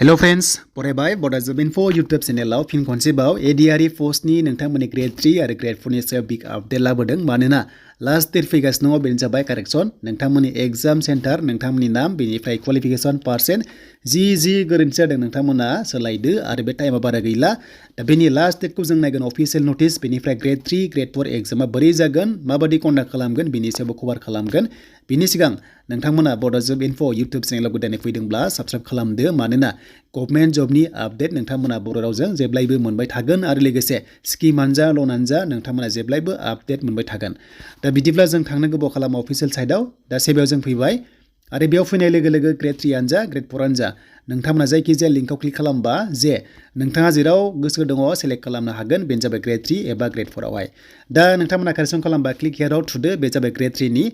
Hello friends, फरायबाय Bodo Gr.4 YouTube चेनेलाव फिन खनसेबाव ADRE पोस्टनि नोंथांमोननि ग्रेड 3 आरो ग्रेड 4 नि सायाव बिग आपडेट लाबोदों मानोना लास्ट डेट फैगासिनो दङ बेनो जाबाय कारेक्सन नोंथांमोननि एग्जाम सेन्टार नोंथांमोननि नाम बेनिफ्राय क्वालिफिकेशन पार्सेन्ट जि गोरोन्थि जादों नोंथांमोना सोलायदो आरो बे टाइमा बारा गैला दा बेनि लास्ट डेटखौ जों नायगोन अफिशियेल नोटिस बेनिफ्राय ग्रेड 3 ग्रेड 4 एग्जामा बोरै जागोन माबादि कन्डाक्ट खालामगोन बेनि सायाव कभार खालामगोन बिनि सिगां नोंथांमोना Bodo Gr.4 YouTube चेनेलाव गोदानै फैदोंब्ला साबस्क्राइब खालामदो मानोना गभर्नमेन्ट जबनि आपडेट नोंथांमोना बर' रावजों जेब्लायबो मोनबाय थागोन आरो लोगोसे स्किमानो जा लनानो जा नोंथांमोना जेब्लायबो आपडेट मोनबाय थागोन दा बिदिब्ला जों थांनो गोबाव खालामो अफिशियेल साइटआव दा सेबायाव जों फैबाय आरो बेयाव फैनाय लोगो लोगो ग्रेड 3 आनो जा ग्रेड 4 आनो जा नोंथांमोना जायखिजाया लिंकआव क्लिक खालामबा जे नोंथाङा जेराव गोसो दङ सेलेक्ट खालामनो हागोन बेनो जाबाय ग्रेड 3 एबा ग्रेड 4 आवहाय दा नोंथांमोना कारेक्सन खालामबा क्लिक हियाराव थुदो बे जाबाय ग्रेड 3 नि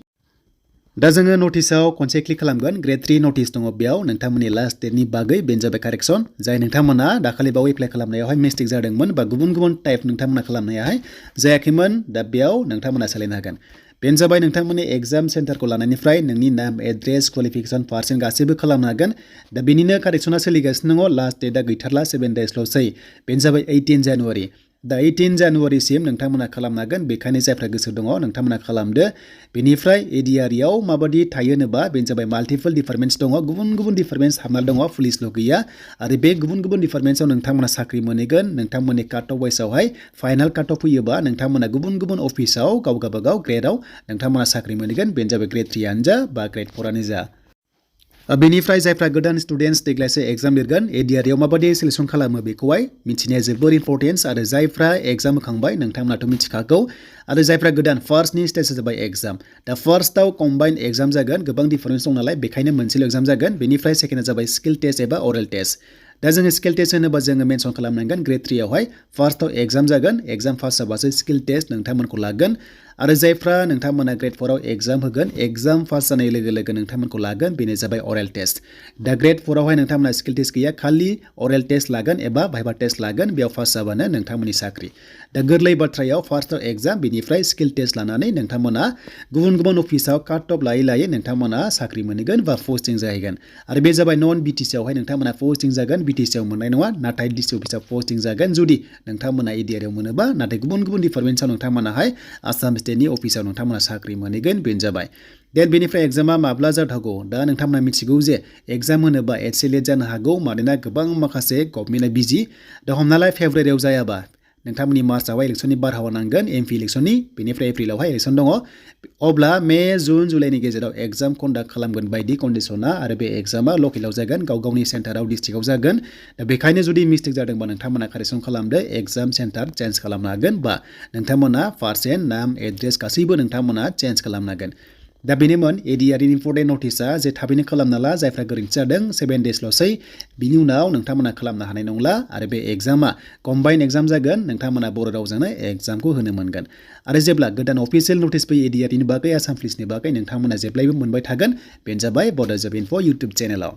दा जोङो नटिसआव खनसे क्लिक खालामगोन ग्रेड 3 नटिस दङ बेयाव नोंथांमोननि लास्ट डेटनि बागै बेनो जाबाय कारेक्सन जाय नोंथांमोना दाखालि बाव एप्लाइ खालामनायावहाय मिस्टेक जादोंमोन बा गुबुन टाइप नोंथांमोना खालामनायाहाय जायाखैमोन दा बेयाव नोंथांमोना सोलायनो हागोन बेनो जाबाय नोंथांमोननि एग्जाम सेन्टारखौ लानायनिफ्राय नोंनि नाम एड्रेस क्वालिफिकेशन पार्सेन्ट गासैबो खालामनो हागोन दा बेनिनो कारेक्सना सोलिगासिनो दङ लास्ट डेटआ गैथारला 7 डेजल'सै बेनो जाबाय 18 जानुवारि दा 18 जानुवारिसिम नोंथांमोना खालामनो हागोन बेखायनो जायफ्रा गोसो दङ नोंथांमोना खालामदो बेनिफ्राय ADRE आव माबादि थायो होनोबा बेनो जाबाय माल्टिपल डिपार्टमेन्ट्स दङ गुबुन डिपार्टमेन्ट्स हाबना दङ पुलिसल' गैया आरो बे गुबुन डिपार्टमेन्ट्सआव नोंथांमोना साख्रि मोनहैगोन नोंथांमोननि काट अफ वाइसआवहाय फाइनाल काट अफ फैयोबा नोंथांमोना गुबुन अफिसाव गावगाबागाव ग्रेडआव नोंथांमोना साख्रि मोनहैगोन बेनो जाबाय ग्रेड 3 आनो जा बा ग्रेड 4 आनो जा बेनिफ्राय जायफ्रा गोदान स्टुडेन्ट्स देग्लायसो एग्जाम लिरगोन ADRE आव माबादि सिलेक्सन खालामो बेखौहाय मिथिनाया जोबोर इम्परटेन्स आरो जायफ्रा एग्जाम होखांबाय नोंथांमोनाथ' मिथिखागौ आरो जायफ्रा गोदान फार्स्टनि स्टेजआ जाबाय एग्जाम दा फार्स्टआव कम्बाइन एग्जाम जागोन गोबां डिफारेन्स दं नालाय बेखायनो मोनसेल' एग्जाम जागोन बेनिफ्राय सेकेन्डआ जाबाय स्किल टेस्ट एबा अरेल टेस्ट दा जोङो स्किल टेस्ट होनोबा जोङो मेनसन खालामनांगोन ग्रेड 3 आवहाय फार्स्टआव एग्जाम जागोन एग्जाम पास जाबासो स्किल टेस्ट नोंथांमोनखौ लागोन आरो जायफ्रा नोंथांमोना ग्रेड 4 आव एग्जाम होगोन एग्जाम पास जानाय लोगो लोगो नोंथांमोनखौ लागोन बेनो जाबाय अरेल टेस्ट दा ग्रेड 4 आवहाय नोंथांमोना स्किल टेस्ट गैया खालि अरेल टेस्ट लागोन एबा भाइभा टेस्ट लागोन बेयाव पास जाबानो नोंथांमोननि साख्रि दा गोरलै बाथ्रायाव फार्स्टआव एग्जाम बेनिफ्राय स्किल टेस्ट लानानै नोंथांमोना गुबुन अफिसाव काट अफ लायै नोंथांमोना साख्रि मोनगोन बा पोस्टिं जाहैगोन आरो बे जाबाय नन BTC आवहाय नोंथांमोना पोस्टिं जागोन BTC आव मोननाय नङा नाथाय DC अफिसाव पोस्टिं जागोन जुदि नोंथांमोना ADRE आव मोनोबा नाथाय गुबुन डिपार्टमेन्टआव नोंथांमोनाहाय आसाम स्टेटनि अफिसाव नोंथांमोना साख्रि मोनहैगोन बेनो जाबाय देन बेनिफ्राय एग्जामा माब्ला जाथावगौ दा नोंथांमोना मिथिगौ जे एग्जाम होनोबा एसे लेट जानो हागौ मानोना गोबां माखासे गभर्नमेन्टआ बिजि दा हमनाला फेब्रुवारियाव जायाबा नोंथांमोननि मार्चआवहाय इलेक्सननि बारहावा नांगोन MP इलेक्सननि बेनिफ्राय एप्रिलावहाय इलेक्सन दङ अब्ला मे जुन जुलाइनि गेजेराव एग्जाम कन्डाक्ट खालामगोन बायदि कन्डिसना आरो बे एग्जामा लकेलाव जागोन गावनि सेन्टाराव डिस्ट्रिक्टआव जागोन दा बेखायनो जुदि मिस्टेक जादोंबा नोंथांमोना कारेक्सन खालामदो एग्जाम सेन्टार चेन्ज खालामनो हागोन बा नोंथांमोना पार्सेन्ट नाम एड्रेस गासैबो नोंथांमोना चेन्ज खालामनो हागोन दा बेनोमोन ADRE नि इम्परटेन्ट नटिसआ जे थाबैनो खालामना ला जायफ्रा गोरोन्थि जादों 7 डेजल'सै बिनि उनाव नोंथांमोना खालामनो हानाय नंला आरो बे एग्जामा कम्बाइन एग्जाम जागोन नोंथांमोना बर' रावजोंनो एग्जामखौ होनो मोनगोन आरो जेब्ला गोदान अफिशियेल नटिस फैयो ADRE नि बागै आसाम पुलिसनि बागै नोंथांमोना जेब्लायबो मोनबाय थागोन बेनो जाबाय Bodo Gr.4 YouTube चेनेलाव